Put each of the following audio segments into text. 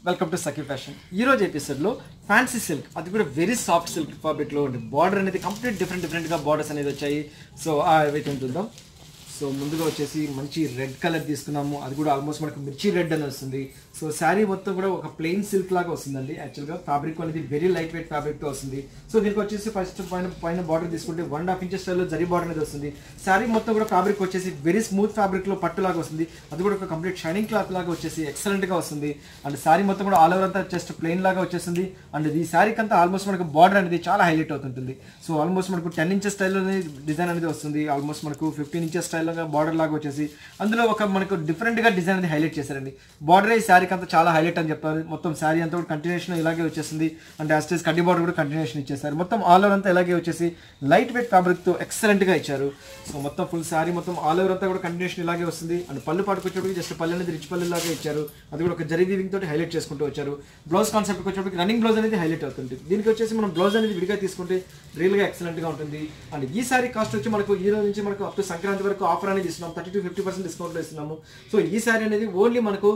Welcome to Sakhi fashion. ఈ రోజు ఎపిసోడ్లో ఫ్యాన్సీ సిల్క్, అది కూడా వెరీ సాఫ్ట్ సిల్క్ ఫ్యాబ్రిక్లో ఉంది. బార్డర్ అనేది కంప్లీట్ డిఫరెంట్గా బార్డర్స్ అనేది వచ్చాయి. సో అవైతే చూద్దాం. సో ముందుగా వచ్చేసి మంచి రెడ్ కలర్ తీసుకున్నాము, అది కూడా ఆల్మోస్ట్ మనకు మిర్చి రెడ్ అని వస్తుంది. సో శారీ మొత్తం కూడా ఒక ప్లెయిన్ సిల్క్ లాగా వస్తుందండి. యాక్చువల్గా ఫ్యాబ్రిక్ అనేది వెరీ లైట్ వెయిట్ ఫ్యాబ్రిక్తో వస్తుంది. సో దీనికి వచ్చేసి ఫస్ట్ పైన బార్డర్ తీసుకుంటే 1.5 ఇంచెస్ స్టైల్లో జరీ బార్డర్ అనేది వస్తుంది. శారీ మొత్తం కూడా ఫ్యాబ్రిక్ వచ్చేసి వెరీ స్మూత్ ఫ్యాబ్రిక్లో పట్టు లాగా వస్తుంది. అది కూడా ఒక కంప్లీట్ షైనింగ్ క్లాత్ లాగా వచ్చేసి ఎక్సలెంట్గా వస్తుంది. అండ్ శారీ మొత్తం కూడా ఆల్ ఓవర్ అంతా జస్ట్ ప్లెయిన్ లాగా వచ్చేస్తుంది. అండ్ ఈ శారీకి అంతా ఆల్మోస్ట్ మనకు బార్డర్ అనేది చాలా హైలైట్ అవుతుంటుంది. సో ఆల్మోస్ట్ మనకు 10 ఇంచెస్ స్టైల్లో డిజైన్ అనేది వస్తుంది. ఆల్మోస్ట్ మనకు 15 ఇంచెస్ స్టైల్లో బార్డర్ లాగా వచ్చేసి అందులో ఒక మనకు డిఫరెంట్గా డిజైన్ అనేది హైలైట్ చేశారండి. బార్డర్ ఈ శారీకి అంతా చాలా హైలైట్ అని చెప్పారు. మొత్తం శారీ అంతా కూడా కంటిన్యూషన్ ఇలాగే వచ్చేసింది. అండ్ యాస్టేజ్ కడ్డీ బార్డర్ కూడా కంటిన్యూషన్ ఇచ్చేసారు. మొత్తం ఆల్ ఓవర్ అంతా ఇలాగే వచ్చేసి లైట్ వెయిట్ ఫ్యాబ్రిక్తో ఎక్సలెంట్గా ఇచ్చారు. సో మొత్తం ఫుల్ శారీ మొత్తం ఆల్ ఓవర్ అంతా కూడా కంటిన్యూషన్ ఇలాగే వస్తుంది. అండ్ పళ్ళు పాటుకు వచ్చేప్పటికి జస్ట్ పళ్ళు అనేది రిచ్ పళ్ళు లాగా ఇచ్చారు. అది కూడా ఒక జరీ వీవింగ్ తోటి హైలైట్ చేసుకుంటూ వచ్చారు. బ్లౌజ్ కాన్సెప్ట్కి వచ్చేప్పటికి రన్నింగ్ బ్లౌజ్ అనేది హైలైట్ అవుతుంది. దీనికి వచ్చేసి మనం బ్లౌజ్ అనేది విడిగా తీసుకుంటే రియల్గా ఎక్సలెంట్గా ఉంటుంది. అండ్ ఈ శారీ కాస్ట్ వచ్చి మనకు ఈ రోజు నుంచి మనకు అప్ టు సంక్రాంతి వరకు ఆఫర్ అనేది ఇస్తున్నాం. 30 to 50% డిస్కౌంట్లో ఇస్తున్నాము. సో ఈ శారీ అనేది ఓన్లీ మనకు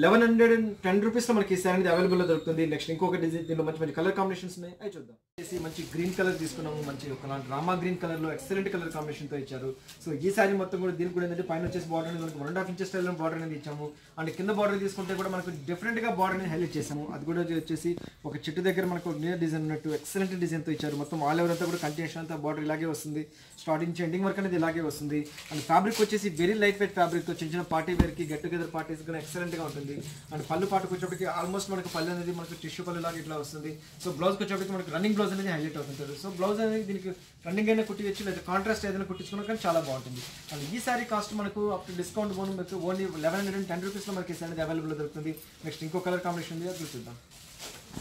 1110 రూపీస్లో మనకి ఈ శారీ అనేది అవైలబుల్లో దొరుకుతుంది. నెక్స్ట్ ఇంకొక డిజైన్, దీనిలో మంచి మంచి కలర్ కాంబినేషన్స్ ఉన్నాయి, అవి చూద్దాం. మంచి గ్రీన్ కలర్ తీసుకున్నాము. మంచి ఒక రామా గ్రీన్ కలర్లో ఎక్సలెంట్ కలర్ కాంబినేషన్తో ఇచ్చారు. సో ఈ శారీ మొత్తం కూడా దీనికి కూడా ఏంటంటే పైన వచ్చేసి బార్డర్ అనేది మనకు 1.5 ఇంచెస్ స్టైల్లో బార్డర్ అనేది ఇచ్చాము. అండ్ కింద బార్డర్ తీసుకుంటే కూడా మనకు డిఫరెంట్గా బార్డర్ అనేది హైలైట్ చేసాము. అది కూడా వచ్చేసి ఒక చెట్టు దగ్గర మనకు నియర్ డిజైన్ ఉన్నట్టు ఎక్సలెంట్ డిజైన్తో ఇచ్చారు. మొత్తం ఆల్ ఓవర్ అంతా కూడా కంటిన్యూషన్ అంతా బార్డర్ ఇలాగే వస్తుంది. స్టార్టింగ్ నుంచి ఎండింగ్ వర్క్ అనేది ఇలాగే వస్తుంది. అండ్ ఫ్యాబ్రిక్ వచ్చేసి వెరీ లైట్ వెయిట్ ఫ్యాబ్రిక్తో చిన్న చిన్న పార్టీ వేర్కి గెట్ టుగెదర్ పార్టీస్ కూడా ఎక్సలెంట్గా ఉంటుంది. అండ్ పళ్ళు పాటుకు వచ్చేప్పటికి ఆల్మోస్ట్ మనకు పళ్ళు అనేది మనకు టిష్యూ పళ్ళు లాగా ఇట్లా వస్తుంది. సో బ్లౌజ్కి వచ్చేప్పటికి మనకు రన్నింగ్ బ్లౌజ్ అనేది హైలైట్ అవుతుంటుంది. సో బ్లౌజ్ అనేది దీనికి రన్నింగ్ అయినా కుట్టించు, లేదా కాంట్రాస్ట్ ఏదైనా కుట్టించుకున్నా కానీ చాలా బాగుంటుంది. అండ్ ఈ సారీ కాస్ట్ మనకు అప్ టు డిస్కౌంట్ బోన్ మీకు ఓన్లీ 1110 రూపీస్లో మనకి ఈ సారీ అనేది అవైలబుల్ దొరుకుతుంది. నెక్స్ట్ ఇంకో కలర్ కాంబినేషన్ ఉంది, అది చూద్దాం.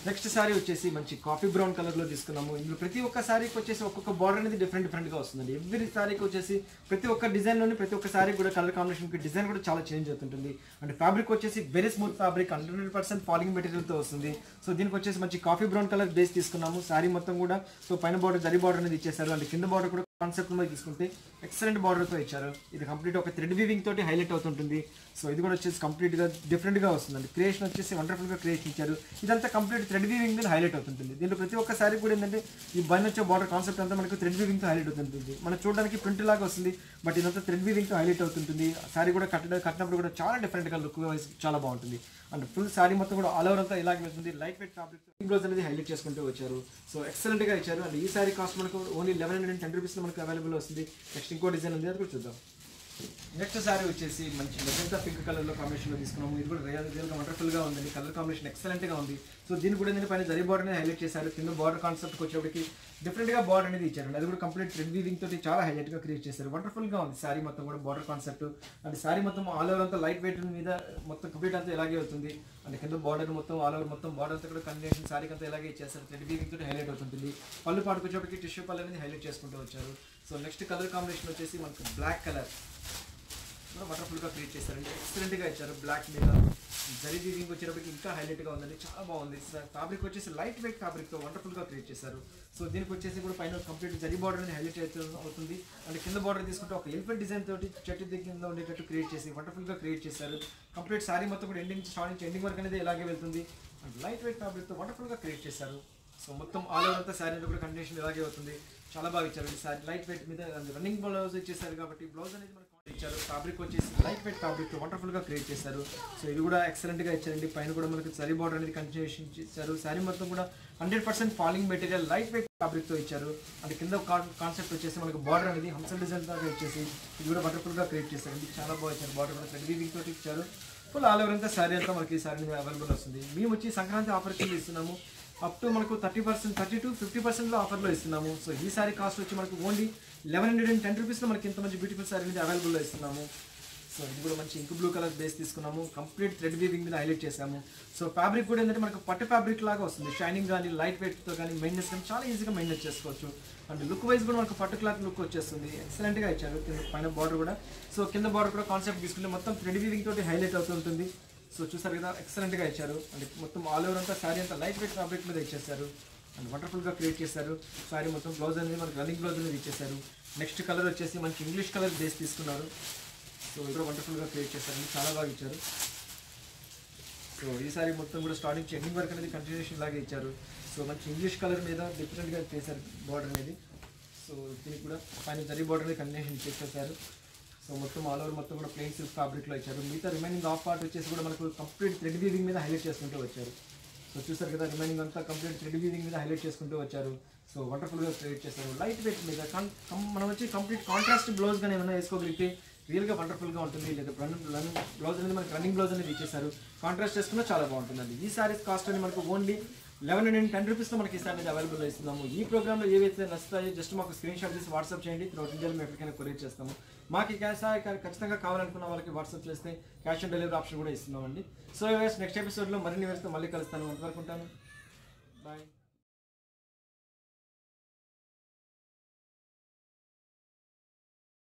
నెక్స్ట్ శారీ వచ్చేసి మంచి కాఫీ బ్రౌన్ కలర్లో తీసుకున్నాము. ఇందులో ప్రతి ఒక్క శారీకి వచ్చేసి ఒక్కొక్క బార్డర్ అనేది డిఫరెంట్గా వస్తుందండి. ఎవ్రీ శారీకి వచ్చేసి ప్రతి ఒక్క డిజైన్లోని ప్రతి ఒక్క శారీ కూడా కలర్ కాంబినేషన్కి డిజైన్ కూడా చాలా చేంజ్ అవుతుంటుంది. అండ్ ఫ్యాబ్రిక్ వచ్చేసి వెరీ స్మూత్ ఫ్యాబ్రిక్, 100% ఫాలింగ్ మెటీరియల్తో వస్తుంది. సో దీనికి వచ్చేసి మంచి కాఫీ బ్రౌన్ కలర్ బేస్ తీసుకున్నాము. శారీ మొత్తం కూడా సో పైన బార్డర్ జరీ బార్డర్ అనేది ఇచ్చేసారు. అండ్ కింద బార్డర్ కూడా కాన్సెప్ట్ మీద తీసుకుంటే ఎక్సలెంట్ బార్డర్తో ఇచ్చారు. ఇది కంప్లీట్ ఒక థ్రెడ్ వీవింగ్ తోటి హైలైట్ అవుతుంటుంది. సో ఇది కూడా వచ్చేసి కంప్లీట్గా డిఫరెంట్గా వస్తుందండి. క్రియేషన్ వచ్చేసి వండర్ఫుల్గా క్రియేషన్ ఇచ్చారు. ఇదంతా కంప్లీట్ థ్రెడ్ వీవింగ్ మీద హైలైట్ అవుతుంటుంది. దీంట్లో ప్రతి ఒక్క శారీ కూడా ఏంటంటే ఈ బైన్ వచ్చే బార్డర్ కాన్సెప్ట్ అంతా మనకు థ్రెడ్ వీవింగ్తో హైలైట్ అవుతుంటుంది. మనం చూడడానికి ప్రింట్ లాగా వస్తుంది, బట్ ఇదంతా థ్రెడ్ వీవింగ్తో హైలైట్ అవుతుంటుంది. శారీ కూడా కట్టినప్పుడు కూడా చాలా డిఫరెంట్గా లుక్ వైజ్ చాలా బాగుంటుంది. అండ్ ఫుల్ శారీ మొత్తం కూడా ఆల్ ఓవర్ అంతా ఇలాగే వెళ్తుంది. లైట్ వెయిట్ ఫ్యాబ్రిక్ బ్లౌజ్ అనేది హైలైట్ చేసుకుంటూ వచ్చారు. సో ఎక్సలెంట్గా ఇచ్చారు. అండ్ ఈ శారీ కాస్ట్ మనకు ఓన్లీ 1110 రూపీస్లో మనకు అవైలబుల్ వస్తుంది. నెక్స్ట్ ఇంకో డిజైన్ ఉంది, అది కూడా చూద్దాం. నెక్స్ట్ శారీ వచ్చేసి మంచి మెజెంటా పింక్ కలర్లో కాంబినేషన్లో తీసుకున్నాము. ఇది కూడా రియల్గా వండర్ఫుల్గా ఉందండి. కలర్ కాంబినేషన్ ఎక్సలెంట్గా ఉంది. సో దీని కూడా ఏంటంటే పైన జరీ బార్డర్ అనేది హైలైట్ చేశారు. కింద బార్డర్ కాన్సెప్ట్కి వచ్చేప్పటికి డిఫరెంట్గా బార్డర్ అనేది ఇచ్చారు. అది కూడా కంప్లీట్ థ్రెడ్ వీవింగ్ తోటి చాలా హైలైట్గా క్రియేట్ చేశారు. వండర్ఫుల్గా ఉంది శారీ మొత్తం కూడా బార్డర్ కాన్సెప్ట్. అండ్ శారీ మొత్తం ఆల్ ఓవర్ అంతా లైట్ వెయిట్ మీద మొత్తం కంప్లీట్ అంతా ఇలాగే అవుతుంది. అండ్ కింద బార్డర్ మొత్తం ఆల్ ఓవర్ మొత్తం బార్డర్ అంతా కూడా కంటిన్యూషన్ శారీకి అంతా ఇలాగే ఇచ్చేస్తారు. థ్రెడ్ వీవింగ్ తోటి హైలైట్ అవుతుంది. పళ్ళు పాటుకు వచ్చేప్పటికి టిష్యూ పళ్ళు అనేది హైలైట్ చేసుకుంటూ వచ్చారు. సో నెక్స్ట్ కలర్ కాంబినేషన్ వచ్చేసి మనకు బ్లాక్ కలర్ వండర్ఫుల్గా క్రియేట్ చేశారండి. ఎక్సలెంట్గా ఇచ్చారు. బ్లాక్ మీద జరీ వీవింగ్ వచ్చేటప్పటికి ఇంకా హైలైట్గా ఉందండి, చాలా బాగుంది. ఫ్యాబ్రిక్ వచ్చేసి లైట్ వెయిట్ ఫ్యాబ్రిక్తో వండర్ఫుల్గా క్రియేట్ చేశారు. సో దీనికి వచ్చేసి కూడా పైన కంప్లీట్ జరీ బార్డర్ అనేది హైలైట్ అవుతుంది. అండ్ కింద బార్డర్ తీసుకుంటే ఒక ఎలిఫెంట్ డిజైన్ తోటి చెట్టు కింద ఉండేటట్టు క్రియేట్ చేసి వండర్ఫుల్గా క్రియేట్ చేశారు. కంప్లీట్ శారీ మొత్తం కూడా ఎండింగ్ స్టార్ట్ నుంచి ఎండింగ్ వరకు అనేది ఇలాగే వెళ్తుంది. అండ్ లైట్ వెయిట్ ఫ్యాబ్రిక్తో వండర్ఫుల్గా క్రియేట్ చేశారు. సో మొత్తం ఆల్ ఓవర్ అంతా శారీ కూడా కండిషన్ ఇలాగే అవుతుంది. చాలా బాగా ఇచ్చారు. శారీ లైట్ వెయిట్ మీద రన్నింగ్ బ్లౌజ్ ఇచ్చేసారు కాబట్టి బ్లౌజ్ అనేది మనకు ఇచ్చారు. ఫ్యాబ్రిక్ వచ్చేసి లైట్ వెయిట్ ఫ్యాబ్రిక్ వండర్ఫుల్గా క్రియేట్ చేశారు. సో ఇది కూడా ఎక్సలెంట్గా ఇచ్చారండి. పైన కూడా మనకు జరీ బార్డర్ అనేది కంటిన్యూషన్ ఇచ్చారు. శారీ మొత్తం కూడా 100% ఫాలింగ్ మెటీరియల్ లైట్ వెయిట్ ఫ్యాబ్రిక్తో ఇచ్చారు. అండ్ కింద కాన్సెప్ట్ వచ్చేసి మనకు బార్డర్ అనేది హంసల్ డిజైన్ దాకా ఇచ్చేసి ఇది కూడా వండర్ఫుల్గా క్రియేట్ చేశారండి. చాలా బాగా ఇచ్చారు. బార్డర్ కూడా థ్రెడ్ వీవింగ్ తోటి ఇచ్చారు. ఫుల్ ఆల్ ఓవర్ అంతా శారీ అంతా మనకి ఈ శారీ అవైలబుల్ వస్తుంది. మేము వచ్చి సంక్రాంతి ఆఫర్ కింద ఇస్తున్నాము. అప్ టు మనకు 30% to 50%లో ఆఫర్లో ఇస్తున్నాము. సో ఈ సారీ కాస్ట్ వచ్చి మనకు ఓన్లీ 1110 రూపీస్లో మనకి ఇంత మంచి బ్యూటిఫుల్ సారీ అనేది అవైలబుల్లో ఇస్తున్నాము. సో ఇది కూడా మంచి ఇంక్ బ్లూ కలర్ బేస్ తీసుకున్నాము. కంప్లీట్ థ్రెడ్ వీవింగ్ మీద హైలైట్ చేసాము. సో ఫ్యాబ్రిక్ కూడా ఏంటంటే మనకు పట్టు ఫ్యాబ్రిక్ లాగా వస్తుంది. షైనింగ్ కానీ లైట్ వెయిట్తో కానీ మెయింటెనెన్స్ కానీ చాలా ఈజీగా మెయింటైన్ చేసుకోవచ్చు. అండ్ లుక్ వైజ్ కూడా మనకు పట్టు క్లాత్ లుక్ వచ్చేస్తుంది. ఎక్సలెంట్గా ఇచ్చారు. కింద పైన బార్డర్ కూడా సో కింద బార్డర్ కూడా కాన్సెప్ట్ తీసుకుంటే మొత్తం థ్రెడ్ వీవింగ్ తోటి హైలైట్ అవుతుంటుంది. సో చూసారు కదా, ఎక్సలెంట్గా ఇచ్చారు. అండ్ మొత్తం ఆల్ ఓవర్ అంతా శారీ అంతా లైట్ వెయిట్ ఫ్యాబ్రిక్ మీద ఇచ్చేసారు. అండ్ వండర్ఫుల్గా క్రియేట్ చేశారు. శారీ మొత్తం బ్లౌజ్ అనేది మనకి రన్నింగ్ బ్లౌజ్ అనేది ఇచ్చేసారు. నెక్స్ట్ కలర్ వచ్చేసి మనకి ఇంగ్లీష్ కలర్ బేస్ తీసుకున్నారు. సో ఇది వండర్ఫుల్గా క్రియేట్ చేశారండి. చాలా బాగా ఇచ్చారు. సో ఈసారి మొత్తం కూడా స్టార్టింగ్ ఎండింగ్ వరకు అనేది కంటిన్యూషన్ లాగా ఇచ్చారు. సో మంచి ఇంగ్లీష్ కలర్ మీద డిఫరెంట్గా చేశారు బార్డర్ అనేది. సో దీనికి కూడా పైన జరీ బార్డర్ అనేది కంటిన్యూషన్ చేసేసారు. సో మొత్తం ఆల్ ఓవర్ మొత్తం కూడా ప్లెయిన్ సిల్క్ ఫ్యాబ్రిక్లో ఇచ్చారు. మిగతా రిమైనింగ్ హాఫ్ పార్ట్ వచ్చేసి కూడా మనకు కంప్లీట్ థ్రెడ్ వీవింగ్ మీద హైలైట్ చేసుకుంటూ వచ్చారు. సో చూసారు కదా, రిమైనింగ్ అంతా కంప్లీట్ థ్రెడ్ వీవింగ్ మీద హైలైట్ చేసుకుంటూ వచ్చారు. సో వండర్ఫుల్గా క్రియేట్ చేశారు. లైట్ వెయిట్ మీద మనం వచ్చి కంప్లీట్ కాంట్రాస్ట్ బ్లౌజ్ కానీ ఏమైనా వేసుకోగలిగితే రియల్గా వండర్ఫుల్గా ఉంటుంది. లేదా బ్లౌజ్ అనేది మనకి రన్నింగ్ బ్లౌజ్ అనేది ఇచ్చేసారు. కాంట్రాస్ట్ చేసుకున్నా చాలా బాగుంటుందండి. ఈ సారీస్ కాస్ట్ అని మనకు ఓన్లీ 1110 రూపీస్లో మనకి ఈ సారీ అనేది అవైలబుల్ ఇస్తున్నాము. ఈ ప్రోగ్రామ్లో ఏవైతే నచ్చుతాయో జస్ట్ మాకు స్క్రీన్ షాట్ తీసి వాట్సాప్ చేయండి. త్రూఅవుట్ ఇండియాలో మేము ఎప్పటికైనా కొరియర్ చేస్తాము. మాకు ఈ క్యాష్ ఖచ్చితంగా కావాలనుకున్న వాళ్ళకి వాట్సాప్ చేస్తే క్యాష్ ఆన్ డెలివరీ ఆప్షన్ కూడా ఇస్తున్నామండి. సో నెక్స్ట్ ఎపిసోడ్లో మరిన్ని వేస్తే మళ్ళీ కలుస్తాను. అంతవరకు ఉంటాను. బాయ్.